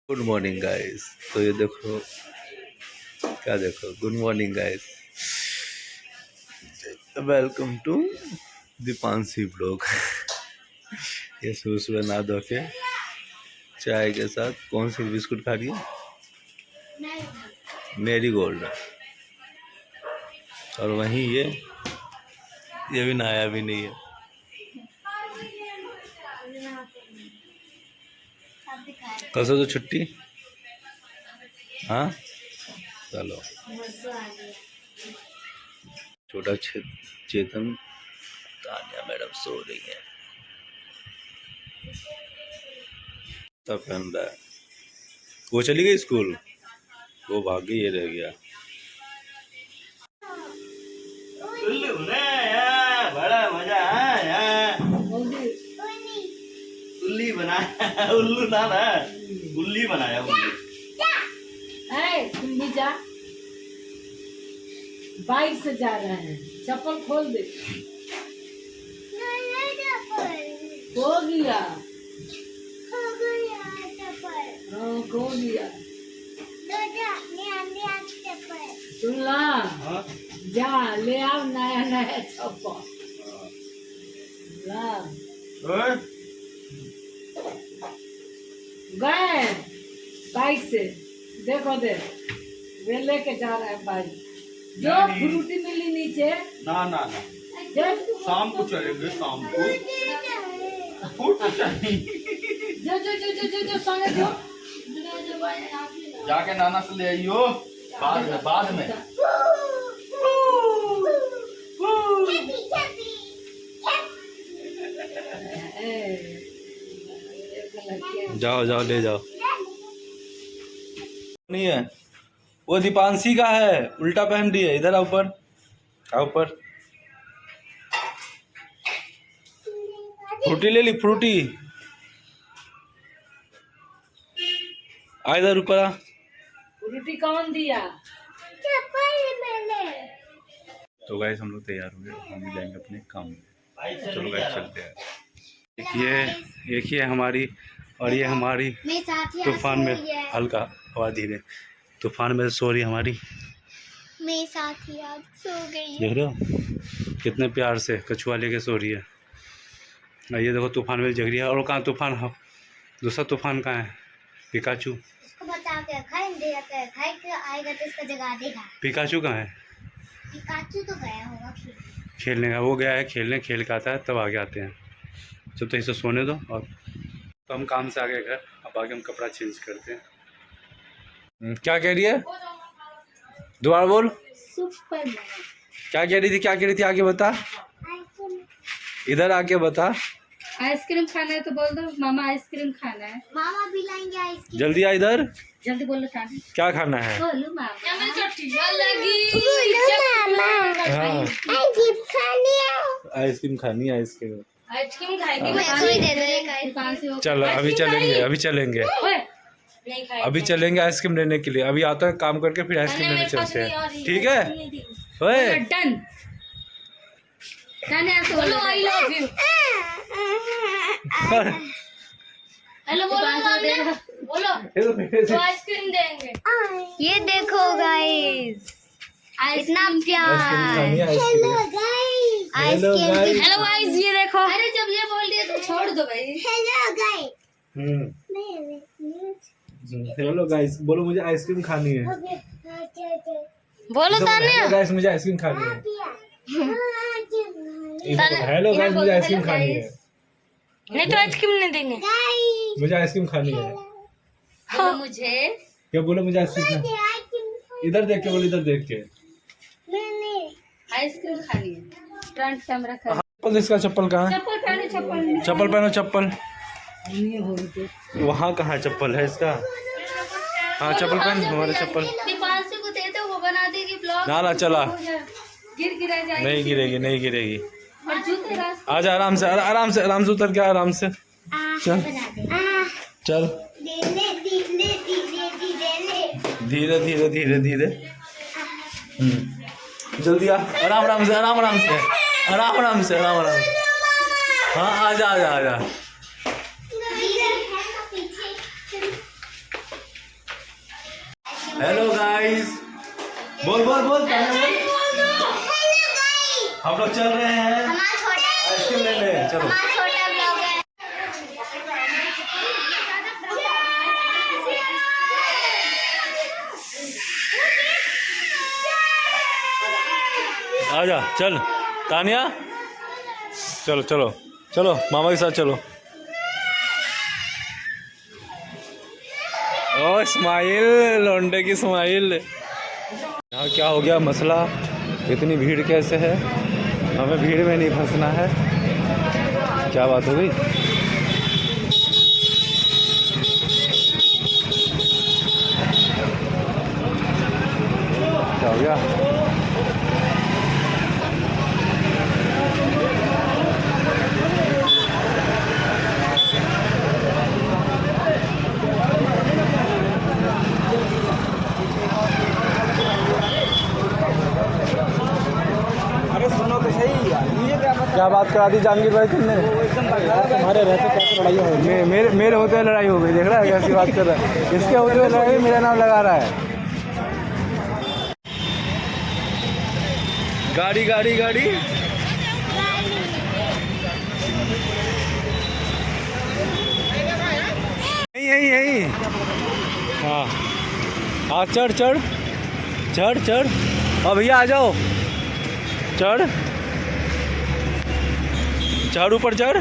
Good morning guys. तो ये देखो, क्या देखो, good morning guys, welcome to Deepanshi blog. ये सुबह सुबह नहा धो के चाय के साथ कौन सी बिस्कुट खा रही है? मेरी गोल्ड। और वहीं ये भी नहाया भी नहीं है। कल से तो छुट्टी। हाँ चलो। छोटा चेतन, तानिया मैडम सो रही है, तब पहन रहा है। वो चली गई स्कूल, वो भाग गई, ये रह गया। बड़ा मजा आया। उल्ली बनाया, उल्लू ना उल्ली बनाया। उल्ली जा, बाइक से जा रहा है, चप्पल खोल दे। खो गया, खो गया। सुनला, जा ले आओ नया नया चप्पल। गए बाइक से, देखो दे, वे लेके जा रहा है बाइक। जो फ्रूटी मिली नीचे, ना ना ना, शाम को चलेंगे, शाम को जो जो जो जो जो जो संगे जो जाके नाना से ले आइयो, बाद में। जाओ जाओ ले जाओ। नहीं है वो, दीपांशी का है, उल्टा पहन रही है। इधर आओ, ऊपर आओ, ऊपर। फ्रूटी ले ली, फ्रूटी। आ इधर ऊपर आ। फ्रूटी कौन दिया? तो गाइस हम लोग तैयार हो गए, हम भी जाएंगे अपने काम में। चलो गाइस चलते हैं। एक ही है हमारी, और ये हमारी तूफान में हल्का आवाज धीरे, तूफान में सो रही हमारी। मेरे साथ ही आज सो गई। देख रहे हो कितने प्यार से कछुआ लेके सो रही है। और ये देखो तूफान में जग रही है। और कहाँ तूफान, दूसरा तूफान कहाँ है? पिकाचू। उसको बता के खाएंगे, खाए के आएगा तो इसका जगा देगा। पिकाचू कहाँ है? पिकाचू तो गया होगा खेलने का। वो गया है खेलने, खेल के आता है तब आगे आते हैं। जब तो इसे सोने दो। और तो हम काम से आ गए घर, अब आगे हम कपड़ा चेंज करते हैं। क्या कह रही है? दोबारा बोल। सुपर क्या कह रही थी, क्या कह रही थी? आगे बता, इधर आके बता। आइसक्रीम खाना है तो बोल दो मामा, आइसक्रीम खाना है। मामा भी लाएंगे आइसक्रीम। जल्दी आ इधर। जल्दी बोलो खाना। क्या खाना है? बोलो मामा। आइसक्रीम खानी है, आइसक्रीम। आइसक्रीम खाएगी। चलो अभी चलेंगे, अभी चलेंगे, अभी चलेंगे आइसक्रीम लेने के लिए। अभी आता है काम करके, फिर आइसक्रीम लेने चलते हैं, ठीक है? ओए डन डन है। बोलो आई लव यू। हेलो बोलो, बोलो तो आइसक्रीम देंगे। ये देखो गाइस, इतना प्यार। हेलो गाइस, हेलो गाइस ये देखो। अरे जब ये बोल दिया तो छोड़ दो भाई। Hello guys. हेलो गाइस, बोलो मुझे आइसक्रीम खानी है। बोलो तान्या। गाइस मुझे आइसक्रीम खानी है। हेलो गाइस, मुझे आइसक्रीम खानी है। नहीं तो आइसक्रीम नहीं देंगे। मुझे आइसक्रीम खानी है। हाँ मुझे क्या बोलो? मुझे आइसक्रीम खानी। इधर देख के बोलो, इधर देख के। आइसक्रीम खानी है। फ्रंट कैमरा कर। चप्पल, इसका चप्पल कहाँ है? चप्पल पहनो, चप्पल चप्पल पहनो, चप्पल। ये हो गए। वहाँ कहाँ है चप्पल है इसका? हाँ चप्पल पहन, हमारे चप्पल। दीपांशी को दे दो, वो बना देगी ब्लॉग। ना चला, गिरा जाएगी। नहीं गिरेगी, नहीं गिरेगी। और जूते रास्ते। आजा आराम से, आराम से, आराम से उतर के, आराम से चल चल। धीरे धीरे धीरे धीरे, जल्दी आ। आराम आराम से, आराम आराम से, आराम आराम से, आराम आराम से। हाँ आजा आजा आजा। हेलो गाइस, बोल बोल बोल हम लोग चल रहे हैं आइसक्रीम लेने, चलो। आजा चल तानिया, चलो चलो चलो मामा के साथ चलो। ओ स्माइल, लौंडे की स्माइल। यहाँ क्या हो गया मसला, इतनी भीड़ कैसे है? हमें भीड़ में नहीं फंसना है। क्या बात हो गई? क्या हो गया? क्या बात करा दी जहांगीर भाई तुमने? हमारे रहते कैसे लड़ाई हो गई? मेरे होते हुए लड़ाई हो गई, देख रहा है कैसी बात कर रहा है? इसके होते हुए लड़ाई मेरा नाम लगा रहा है। गाड़ी गाड़ी गाड़ी यही यही। हाँ हाँ चढ़ चढ़ चढ़ चढ़, और भैया आ जाओ, चढ़ चढ़ ऊपर चढ़।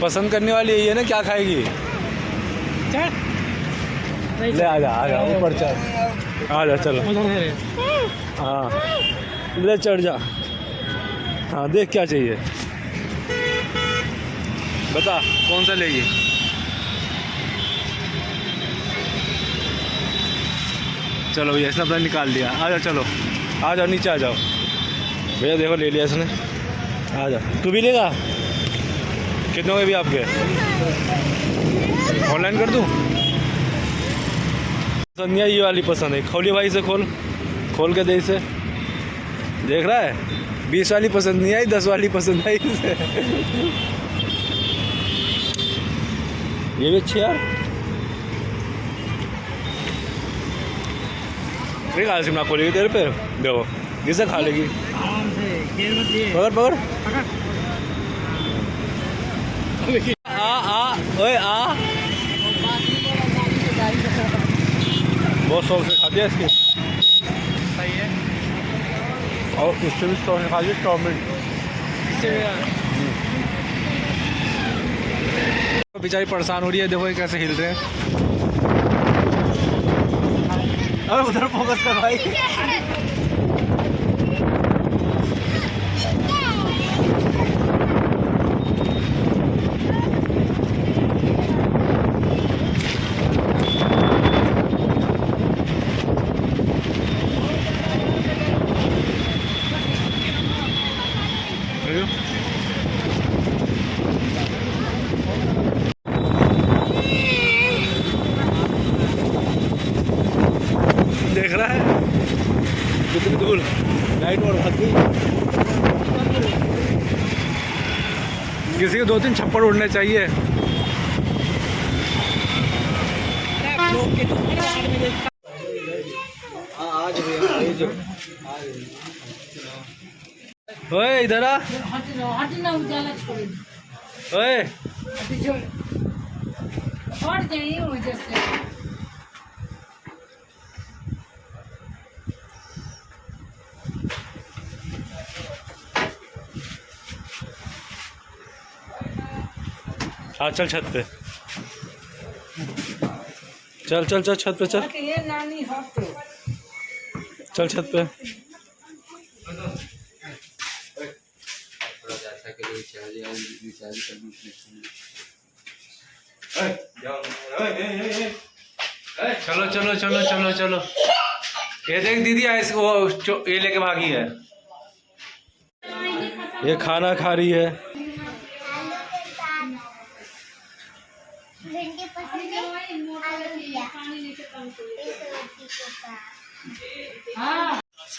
पसंद करने वाली यही है ना, क्या खाएगी? चढ़ ले, आ जा ऊपर चढ़, आ जा चलो। हाँ ले चढ़ जा। हाँ देख क्या चाहिए, बता कौन सा लेगी? चलो भैया इसने अपना निकाल लिया, आ जाओ चलो, आ जाओ नीचे आ जाओ। भैया देखो ले लिया इसने, आ जा। तू भी लेगा? कितने होंगे भी आपके? ऑनलाइन कर दूँ? पसंद नहीं आई, ये वाली पसंद है। खोलिए भाई से, खोल के दे इसे। देख रहा है, 20 वाली पसंद नहीं आई, 10 वाली पसंद आई इसे। ये भी अच्छी यार। आइसक्रीम ना खोलेगी तेरे पे, देखो किसे खा लेगी। पकड़ पकड़, आ ओए आ, बहुत शौक से खाती है इसकी। सही है। और इससे भी शौक से खाती है चाउमीन। बेचारी परेशान हो रही है, देखो ये कैसे हिल रहे हैं। अरे उधर फोकस कर भाई। देख रहा है कितनी दूर लाइट और भाग गई। किसी को 2-3 छप्पड़ उड़ने चाहिए। ओए इधर आ, ओए हाँ चल छत पे, चल चल चल छत पे चल, चल छत पे। चलो चलो चलो चलो चलो, ये देख दीदी वो ये लेके भागी है, ये खाना खा रही है।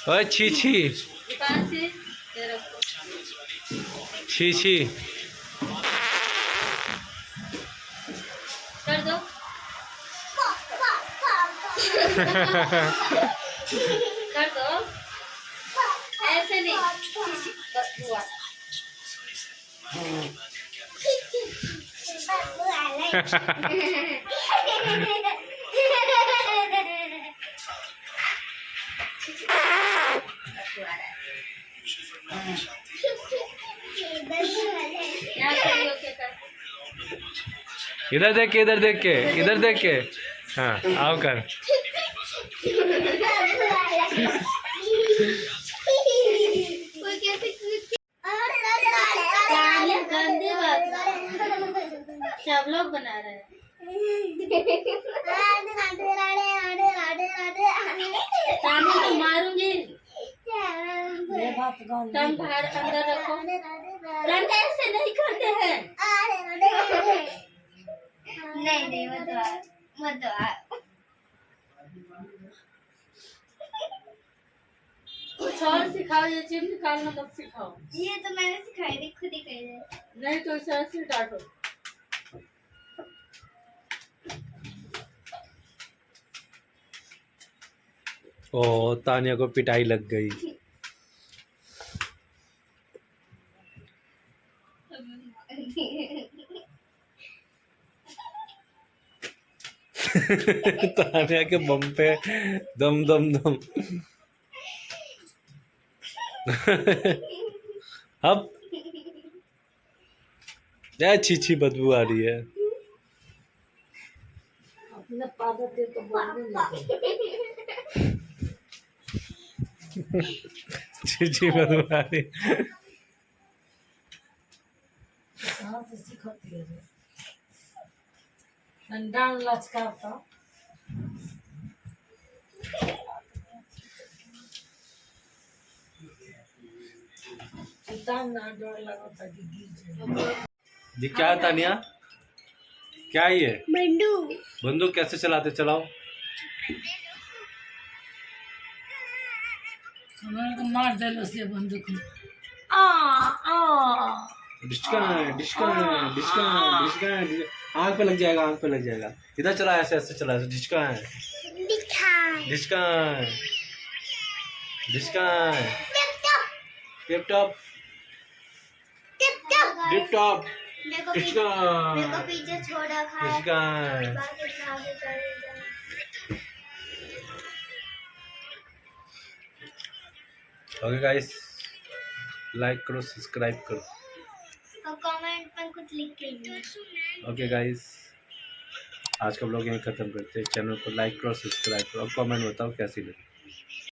ओए छी छी छी छी, कर दो। कर दो ऐसे नहीं बस हुआ इधर देख के, इधर देख के, इधर देख के। हाँ आओ कर। गंदी बात सब लोग बना रहे हैं। ताने तो मारूंगी। ये बात गंदी तुम बाहर अंदर रखो। रंग ऐसे नहीं करते हैं। नहीं नहीं मत कुछ और सिखाओ, ये चिम निकालना मत सिखाओ। ये तो मैंने सिखाई थी, खुद ही कही है। नहीं तो इसे ऐसे डांटो। ओ तानिया को पिटाई लग गई। तानिया के बम पे दम दम दम। अब क्या छी बदबू आ रही है। अपने पादर दे तो बोलने लगे। छी बदबू आ रही है। कहाँ से सिखाती है रे? डांड लचकाता। ना डर लगा था कि गिर जाए। ये क्या है तानिया? क्या है ये? बंदूक। बंदूक कैसे चलाते? चलाओ। हमारे को मार दे लो से बंदूक में। डिस्का डिस्का डिस्का डिस्का आँख पे लग जाएगा, आँख पे लग जाएगा। इधर चला, ऐसे ऐसे चला, डिस्का है, डिस्का डिस्का टिप टॉप टिप टॉप डिस्का मेरे को पीछे छोड़ा खा डिस्का। ओके गाइस, लाइक करो, सब्सक्राइब करो। और कमेंट में कुछ लिख के ओके गाइस, आज का ब्लॉग यहीं ख़त्म करते हैं। चैनल को लाइक करो, सब्सक्राइब करो और कमेंट बताओ कैसी लगी।